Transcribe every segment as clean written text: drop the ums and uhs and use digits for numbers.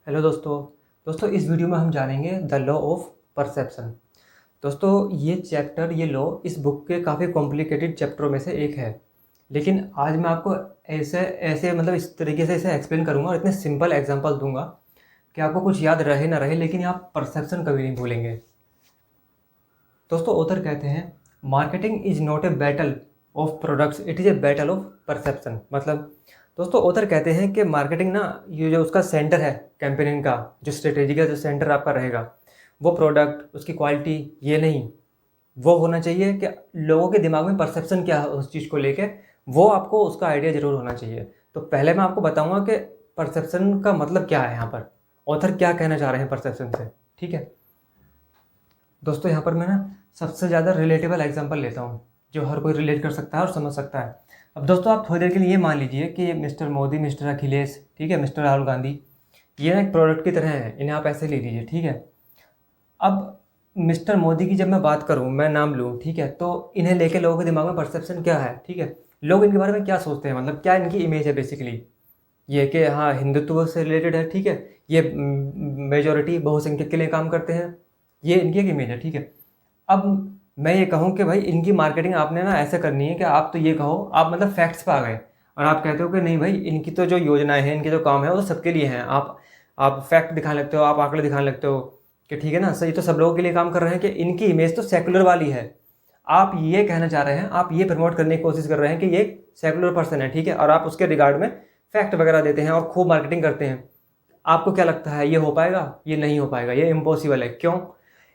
Hello दोस्तों इस video में हम जानेंगे द लॉ ऑफ परसेप्शन। दोस्तों ये लॉ इस बुक के काफ़ी कॉम्प्लिकेटेड चैप्टरों में से एक है, लेकिन आज मैं आपको ऐसे ऐसे मतलब इस तरीके से इसे एक्सप्लेन करूंगा और इतने सिंपल एग्जांपल दूंगा कि आपको कुछ याद रहे ना रहे, लेकिन आप परसेप्शन कभी नहीं भूलेंगे। दोस्तों ऑथर कहते हैं marketing is not a battle of products, it is a battle of perception. मतलब दोस्तों ऑथर कहते हैं कि मार्केटिंग ना, ये जो उसका सेंटर है कैंपेनिंग का, जो स्ट्रेटेजी का जो सेंटर आपका रहेगा, वो प्रोडक्ट उसकी क्वालिटी ये नहीं, वो होना चाहिए कि लोगों के दिमाग में परसेप्शन क्या है उस चीज़ को लेके, वो आपको उसका आइडिया ज़रूर होना चाहिए। तो पहले मैं आपको बताऊंगा कि परसेप्शन का मतलब क्या है, यहाँ पर ऑथर क्या कहना चाह रहे हैं परसेप्शन से। ठीक है दोस्तों, यहाँ पर मैं ना सबसे ज़्यादा रिलेटेबल एग्जांपल लेता हूँ जो हर कोई रिलेट कर सकता है और समझ सकता है। अब दोस्तों आप थोड़ी देर के लिए ये मान लीजिए कि मिस्टर मोदी, मिस्टर अखिलेश, ठीक है, मिस्टर राहुल गांधी, ये ना एक प्रोडक्ट की तरह है, इन्हें आप ऐसे ले लीजिए। ठीक है, अब मिस्टर मोदी की जब मैं बात करूँ, मैं नाम लूँ, ठीक है, तो इन्हें लेके लोगों के दिमाग में परसेप्शन क्या है, ठीक है, लोग इनके बारे में क्या सोचते हैं, मतलब क्या इनकी इमेज है बेसिकली, ये कि हाँ हिंदुत्व से रिलेटेड है, ठीक है, ये मेजोरिटी बहुसंख्यक के लिए काम करते हैं, ये इनकी एक इमेज है। ठीक है, अब मैं ये कहूँ कि भाई इनकी मार्केटिंग आपने ना ऐसे करनी है कि आप तो ये कहो, आप मतलब फैक्ट्स पे आ गए और आप कहते हो कि नहीं भाई इनकी तो जो योजनाएं हैं, इनके जो काम है वो तो सबके लिए हैं। आप फैक्ट दिखाने लगते हो, आप आंकड़े दिखाने लगते हो कि ठीक है ना, सही तो सब लोगों के लिए काम कर रहे हैं, कि इनकी इमेज तो सेकुलर वाली है। आप ये कहना चाह रहे हैं, आप ये प्रमोट करने की कोशिश कर रहे हैं कि ये सेकुलर पर्सन है, ठीक है, और आप उसके रिगार्ड में फैक्ट वगैरह देते हैं और खूब मार्केटिंग करते हैं। आपको क्या लगता है ये हो पाएगा? ये नहीं हो पाएगा, ये इम्पॉसिबल है। क्यों?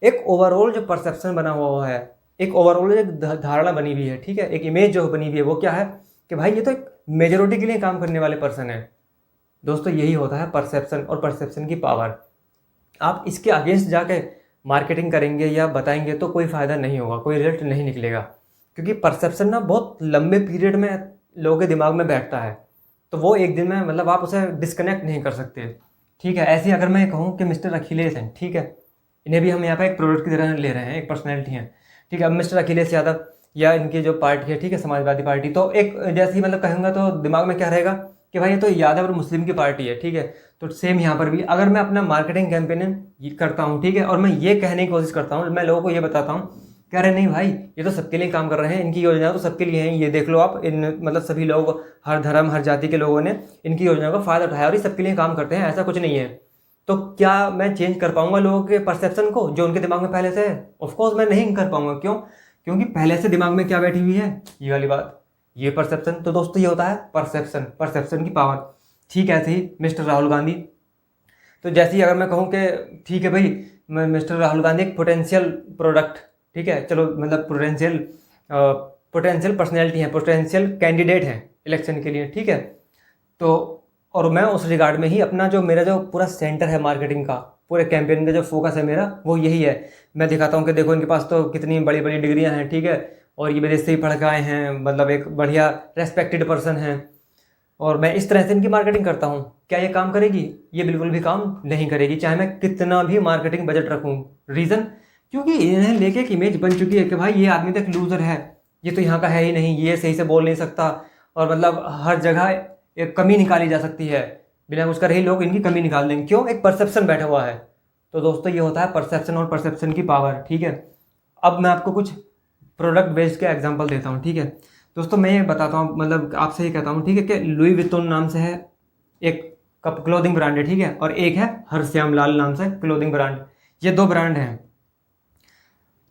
एक ओवरऑल जो परसेप्शन बना हुआ है, एक ओवरऑल एक धारणा बनी हुई है, ठीक है, एक इमेज जो बनी हुई है, वो क्या है कि भाई ये तो एक मेजोरिटी के लिए काम करने वाले पर्सन है। दोस्तों यही होता है परसेप्शन और परसेप्शन की पावर। आप इसके अगेंस्ट जाके मार्केटिंग करेंगे या बताएंगे तो कोई फ़ायदा नहीं होगा, कोई रिजल्ट नहीं निकलेगा, क्योंकि परसेप्शन ना बहुत लंबे पीरियड में लोगों के दिमाग में बैठता है, तो वो एक दिन में मतलब आप उसे डिस्कनेक्ट नहीं कर सकते। ठीक है, ऐसे ही अगर मैं कहूँ कि मिस्टर अखिलेश हैं, ठीक है, इन्हें भी हम यहाँ पे एक प्रोडक्ट की तरह ले रहे हैं, एक पर्सनैलिटी है। ठीक है, अब मिस्टर अखिलेश यादव या इनकी जो पार्टी है, ठीक है, समाजवादी पार्टी, तो एक जैसे ही मतलब कहूँगा तो दिमाग में क्या रहेगा कि भाई ये तो यादव और मुस्लिम की पार्टी है। ठीक है, तो सेम यहाँ पर भी अगर मैं अपना मार्केटिंग कैंपेन करता हूँ, ठीक है, और मैं ये कहने की कोशिश करता हूँ, मैं लोगों को ये बताता हूँ कि अरे नहीं भाई ये तो सबके लिए काम कर रहे हैं, इनकी योजना तो सबके लिए हैं, ये देख लो आप, इन मतलब सभी लोग, हर धर्म हर जाति के लोगों ने इनकी योजना का फ़ायदा उठाया और ये सबके लिए काम करते हैं, ऐसा कुछ नहीं है। तो क्या मैं चेंज कर पाऊंगा लोगों के परसेप्शन को जो उनके दिमाग में पहले से है? ऑफकोर्स मैं नहीं कर पाऊंगा। क्यों? क्योंकि पहले से दिमाग में क्या बैठी हुई है, ये वाली बात, ये परसेप्शन। तो दोस्तों ये होता है परसेप्शन, परसेप्शन की पावर। ठीक है, ऐसे ही मिस्टर राहुल गांधी, तो जैसे ही अगर मैं कहूँ कि ठीक है भाई मिस्टर राहुल गांधी एक पोटेंशियल प्रोडक्ट, ठीक है, चलो मतलब पोटेंशियल पर्सनैलिटी है, पोटेंशियल कैंडिडेट है इलेक्शन के लिए, ठीक है, तो और मैं उस रिगार्ड में ही अपना जो मेरा जो पूरा सेंटर है मार्केटिंग का, पूरे कैंपेन का जो फोकस है मेरा, वो यही है। मैं दिखाता हूँ कि देखो इनके पास तो कितनी बड़ी बड़ी डिग्रियां हैं, ठीक है, और ये विदेश से ही पढ़ के आए हैं, मतलब एक बढ़िया रेस्पेक्टेड पर्सन है, और मैं इस तरह से इनकी मार्केटिंग करता हूँ। क्या ये काम करेगी? ये बिल्कुल भी काम नहीं करेगी, चाहे मैं कितना भी मार्केटिंग बजट रखूँ। रीज़न? क्योंकि इन्हें लेके एक इमेज बन चुकी है कि भाई ये आदमी तो एक लूज़र है, ये तो यहाँ का है ही नहीं, ये सही से बोल नहीं सकता, और मतलब हर जगह एक कमी निकाली जा सकती है, बिना कुछ कर ही लोग इनकी कमी निकाल देंगे। क्यों? एक परसेप्शन बैठा हुआ है। तो दोस्तों ये होता है परसेप्शन और परसेप्शन की पावर। ठीक है, अब मैं आपको कुछ प्रोडक्ट बेस्ड के एग्जांपल देता हूँ। ठीक है दोस्तों, मैं ये बताता हूँ, मतलब आपसे ये कहता हूँ, ठीक है, कि लुई विटोन नाम से है एक कप क्लोथिंग ब्रांड है, ठीक है, और एक है हरश्याम लाल नाम से क्लोथिंग ब्रांड, ये दो ब्रांड हैं।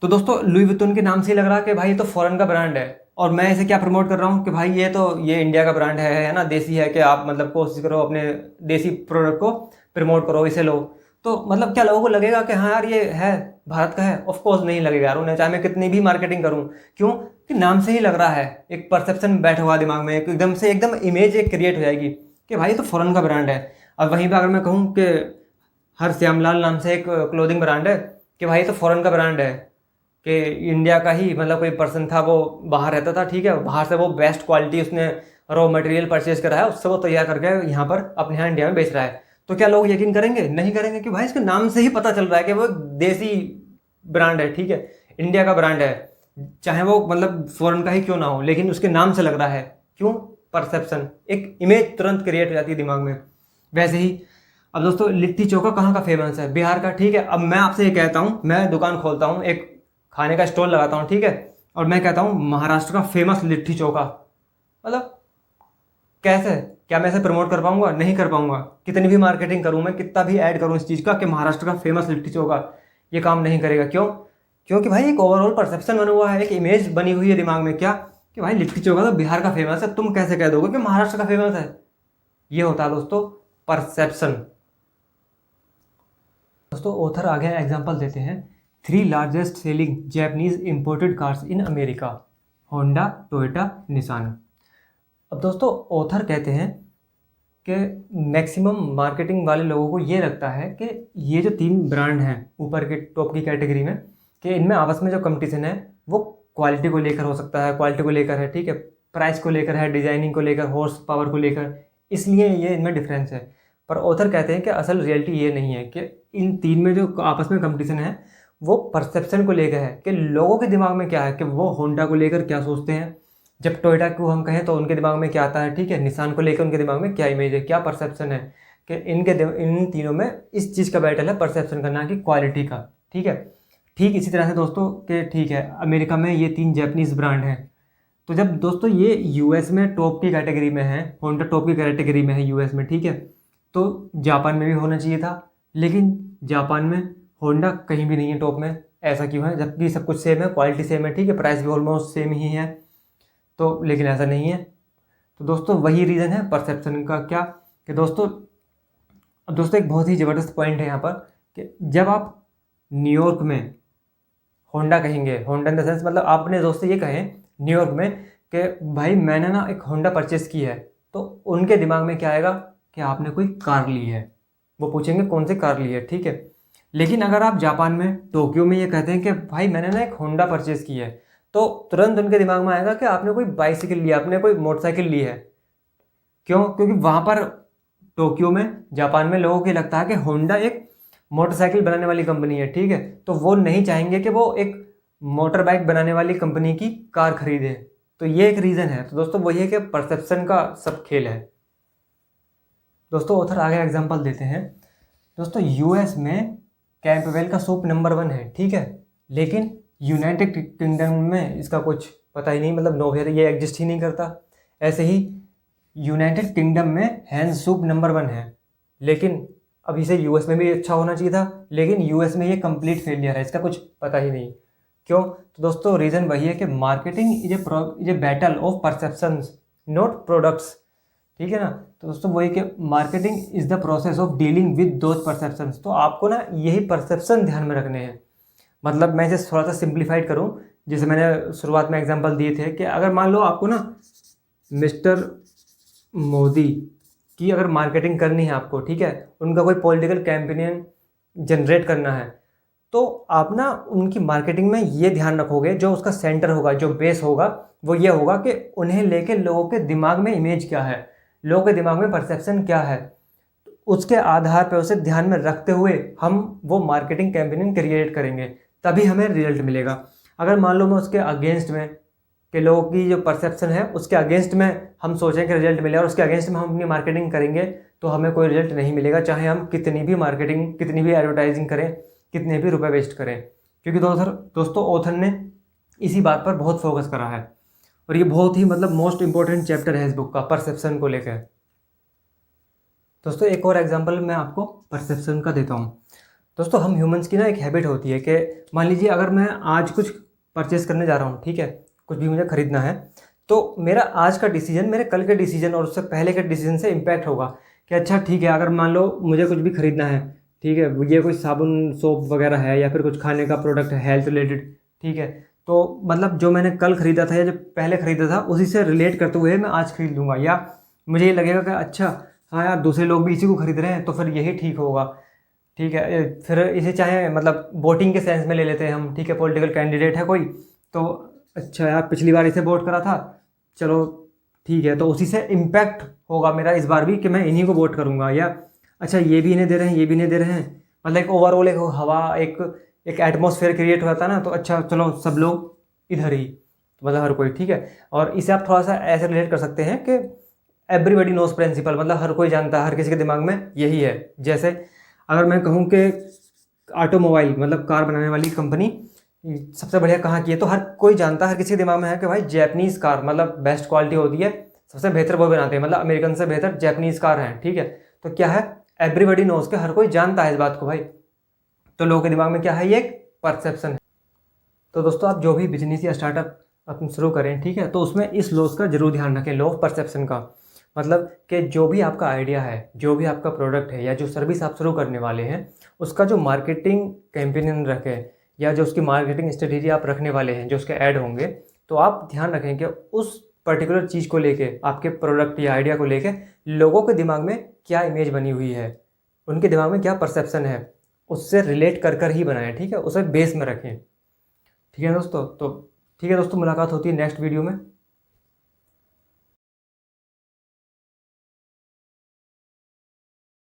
तो दोस्तों लुई विटोन के नाम से ही लग रहा है कि भाई ये तो फॉरेन का ब्रांड है, और मैं इसे क्या प्रमोट कर रहा हूँ कि भाई ये इंडिया का ब्रांड है ना, देसी है, कि आप मतलब कोशिश करो अपने देसी प्रोडक्ट को प्रमोट करो, इसे लो। तो मतलब क्या लोगों को लगेगा कि हाँ यार ये है भारत का है? ऑफ कोर्स नहीं लगेगा यार उन्हें, चाहे मैं कितनी भी मार्केटिंग करूँ। क्यों? कि नाम से ही लग रहा है, एक परसेप्शन बैठा हुआ दिमाग में, एकदम इमेज एक क्रिएट हो जाएगी कि भाई ये तो फॉरेन का ब्रांड है। अब वहीं पर अगर मैं कहूँ कि हर श्यामलाल नाम से एक क्लोथिंग ब्रांड है, कि भाई ये तो फॉरेन का ब्रांड है, कि इंडिया का ही मतलब कोई पर्सन था, वो बाहर रहता था, ठीक है, बाहर से वो बेस्ट क्वालिटी उसने रॉ मटेरियल परचेज करा है, उससे वो तैयार करके यहाँ पर अपने यहाँ इंडिया में बेच रहा है, तो क्या लोग यकीन करेंगे? नहीं करेंगे, कि भाई इसके नाम से ही पता चल रहा है कि वो देसी ब्रांड है, ठीक है, इंडिया का ब्रांड है, चाहे वो मतलब फॉरेन का ही क्यों ना हो, लेकिन उसके नाम से लग रहा है। क्यों? परसेप्शन, एक इमेज तुरंत क्रिएट हो जाती है दिमाग में। वैसे ही अब दोस्तों लिट्टी चोखा कहाँ का फेमस है? बिहार का, ठीक है। अब मैं आपसे ये कहता हूँ, मैं दुकान खोलता हूँ, एक खाने का स्टॉल लगाता हूँ, ठीक है, और मैं कहता हूँ महाराष्ट्र का फेमस लिट्टी चोखा, मतलब कैसे? क्या मैं इसे प्रमोट कर पाऊंगा? नहीं कर पाऊंगा। कितनी भी मार्केटिंग करूँ मैं, कितना भी ऐड करूँ इस चीज़ का कि महाराष्ट्र का फेमस लिट्टी चोखा, ये काम नहीं करेगा। क्यों? क्योंकि भाई एक ओवरऑल परसेप्शन बना हुआ है, एक इमेज बनी हुई है दिमाग में, क्या कि भाई लिट्टी चोखा तो बिहार का फेमस है, तुम कैसे कह दोगे कि महाराष्ट्र का फेमस है? ये होता है दोस्तों परसेप्शन। दोस्तों ऑथर आगे एग्जांपल देते हैं, 3 largest selling Japanese imported cars in America, Honda, Toyota, Nissan. अब दोस्तों ऑथर कहते हैं कि मैक्सिमम मार्केटिंग वाले लोगों को ये लगता है कि ये जो 3 ब्रांड हैं ऊपर के टॉप की कैटेगरी में, कि इनमें आपस में जो कंपटीशन है वो क्वालिटी को लेकर हो सकता है, क्वालिटी को लेकर है, ठीक है, प्राइस को लेकर है, डिजाइनिंग को लेकर, हॉर्स पावर को लेकर, इसलिए ये इनमें डिफरेंस है। पर ऑथर कहते हैं कि असल रियलिटी ये नहीं है कि इन 3 में जो आपस में कंपटीशन है वो परसेप्शन को लेकर है, कि लोगों के दिमाग में क्या है, कि वो होंडा को लेकर क्या सोचते हैं, जब टोयोटा को हम कहें तो उनके दिमाग में क्या आता है, ठीक है, निसान को लेकर उनके दिमाग में क्या इमेज है, क्या परसेप्शन है, कि इन तीनों में इस चीज़ का बैटल है, परसेप्शन का, ना कि क्वालिटी का, ठीक है। ठीक इसी तरह से दोस्तों कि ठीक है अमेरिका में ये 3 जैपनीज ब्रांड हैं, तो जब दोस्तों ये यूएस में टॉप की कैटेगरी में है, होंडा टॉप की कैटेगरी में है यूएस में, ठीक है, तो जापान में भी होना चाहिए था, लेकिन जापान में होंडा कहीं भी नहीं है टॉप में। ऐसा क्यों है? जबकि सब कुछ सेम है, क्वालिटी सेम है, ठीक है, प्राइस भी ऑलमोस्ट सेम ही है, तो लेकिन ऐसा नहीं है। तो दोस्तों वही रीज़न है परसेप्शन का, क्या कि दोस्तों, अब दोस्तों एक बहुत ही ज़बरदस्त पॉइंट है यहाँ पर, कि जब आप न्यूयॉर्क में होंडा कहेंगे, होंडा इन द सेंस मतलब आप अपने दोस्त से ये कहें न्यूयॉर्क में कि भाई मैंने ना एक होंडा परचेस की है, तो उनके दिमाग में क्या आएगा कि आपने कोई कार ली है, वो पूछेंगे कौन सी कार ली है, ठीक है। लेकिन अगर आप जापान में टोक्यो में ये कहते हैं कि भाई मैंने ना एक होंडा परचेस की है, तो तुरंत उनके दिमाग में आएगा कि आपने कोई बाइसिकल लिया, आपने कोई मोटरसाइकिल ली है। क्यों? क्योंकि वहाँ पर टोक्यो में, जापान में लोगों को लगता है कि होंडा एक मोटरसाइकिल बनाने वाली कंपनी है, ठीक है, तो वो नहीं चाहेंगे कि वो एक मोटर बाइक बनाने वाली कंपनी की कार खरीदे। तो ये एक रीज़न है। तो दोस्तों वही है कि परसेप्शन का सब खेल है। दोस्तों ऑथर आगे एग्जांपल देते हैं, दोस्तों यूएस में कैंपबेल का सूप नंबर 1 है, ठीक है, लेकिन यूनाइटेड किंगडम में इसका कुछ पता ही नहीं, मतलब नोवेयर ये एग्जिस्ट ही नहीं करता। ऐसे ही यूनाइटेड किंगडम में हैंस सूप नंबर 1 है, लेकिन अब इसे यूएस में भी अच्छा होना चाहिए था, लेकिन यूएस में ये कंप्लीट फेलियर है, इसका कुछ पता ही नहीं। क्यों? तो दोस्तों रीज़न वही है कि marketing is a battle of perceptions not products, ठीक है ना। तो दोस्तों वही कि marketing is the process of dealing with those perceptions. तो आपको ना यही परसेप्शन ध्यान में रखने हैं। मतलब मैं इसे थोड़ा सा सिंप्लीफाइड करूँ, जैसे मैंने शुरुआत में एग्जांपल दिए थे कि अगर मान लो आपको ना मिस्टर मोदी की अगर मार्केटिंग करनी है आपको, ठीक है, उनका कोई पॉलिटिकल कैंपेन जनरेट करना है, तो आप ना उनकी मार्केटिंग में ये ध्यान रखोगे, जो उसका सेंटर होगा, जो बेस होगा, वो ये होगा कि उन्हें लेके लोगों के दिमाग में इमेज क्या है, लोगों के दिमाग में परसेप्शन क्या है, उसके आधार पर उसे ध्यान में रखते हुए हम वो मार्केटिंग कैंपेनिंग क्रिएट करेंगे, तभी हमें रिजल्ट मिलेगा। अगर मान लो मैं उसके अगेंस्ट में, कि लोगों की जो परसेप्शन है उसके अगेंस्ट में हम सोचें कि रिजल्ट मिले और उसके अगेंस्ट में हम अपनी मार्केटिंग करेंगे, तो हमें कोई रिजल्ट नहीं मिलेगा, चाहे हम कितनी भी मार्केटिंग, कितनी भी एडवर्टाइजिंग करें, कितने भी रुपए वेस्ट करें। क्योंकि दोस्तों ऑथर ने इसी बात पर बहुत फोकस करा है, और ये बहुत ही मतलब मोस्ट इंपॉर्टेंट चैप्टर है इस बुक का, परसेप्शन को लेकर। दोस्तों एक और एग्जांपल मैं आपको परसेप्शन का देता हूँ। दोस्तों हम ह्यूमंस की ना एक हैबिट होती है कि मान लीजिए अगर मैं आज कुछ परचेस करने जा रहा हूँ, ठीक है, कुछ भी मुझे खरीदना है, तो मेरा आज का डिसीजन मेरे कल के डिसीजन और उससे पहले के डिसीजन से इम्पैक्ट होगा कि अच्छा ठीक है, अगर मान लो मुझे कुछ भी खरीदना है, ठीक है, ये कोई साबुन सोप वगैरह है या फिर कुछ खाने का प्रोडक्ट है हेल्थ रिलेटेड, ठीक है, तो मतलब जो मैंने कल ख़रीदा था या जो पहले ख़रीदा था उसी से रिलेट करते हुए मैं आज खरीद लूँगा, या मुझे ये लगेगा कि अच्छा हाँ यार दूसरे लोग भी इसी को खरीद रहे हैं तो फिर यही ठीक होगा, ठीक है। फिर इसे चाहे मतलब वोटिंग के सेंस में ले लेते हैं हम, ठीक है, पॉलिटिकल कैंडिडेट है कोई, तो अच्छा यार पिछली बार इसे वोट करा था, चलो ठीक है, तो उसी से इम्पैक्ट होगा मेरा इस बार भी कि मैं इन्हीं को वोट करूँगा, या अच्छा ये भी इन्हें दे रहे हैं, ये भी इन्हें दे रहे हैं, मतलब एक ओवरऑल एक हवा, एक एटमॉस्फेयर क्रिएट हो जाता है ना, तो अच्छा चलो सब लोग इधर ही, मतलब हर कोई, ठीक है। और इसे आप थोड़ा सा ऐसे रिलेट कर सकते हैं कि एवरीबडी नोज प्रिंसिपल, मतलब हर कोई जानता है, हर किसी के दिमाग में यही है। जैसे अगर मैं कहूँ कि ऑटोमोबाइल मतलब कार बनाने वाली कंपनी सबसे बढ़िया कहाँ की है, तो हर कोई जानता है, हर किसी के दिमाग में है कि भाई जैपनीज़ कार मतलब बेस्ट क्वालिटी होती है, सबसे बेहतर वो बनाते हैं, मतलब अमेरिकन से बेहतर जैपनीज़ कार हैं, ठीक है। तो क्या है, एवरीबडी नोज के, हर कोई जानता है इस बात को भाई। तो लोगों के दिमाग में क्या है, ये एक परसेप्शन है। तो दोस्तों आप जो भी बिजनेस या स्टार्टअप अपन शुरू करें, ठीक है, तो उसमें इस लॉस का जरूर ध्यान रखें, लॉ ऑफ परसेप्शन का। मतलब कि जो भी आपका आइडिया है, जो भी आपका प्रोडक्ट है, या जो सर्विस आप शुरू करने वाले हैं, उसका जो मार्केटिंग कैंपेन रखें, या जो उसकी मार्केटिंग स्ट्रेटेजी आप रखने वाले हैं, जो उसके ऐड होंगे, तो आप ध्यान रखें कि उस पर्टिकुलर चीज़ को लेके, आपके प्रोडक्ट या आइडिया को लेके लोगों के दिमाग में क्या इमेज बनी हुई है, उनके दिमाग में क्या परसेप्शन है, उससे रिलेट कर कर ही बनाएं, ठीक है, उसे बेस में रखें। ठीक है दोस्तों, तो ठीक है दोस्तों, मुलाकात होती है नेक्स्ट वीडियो में।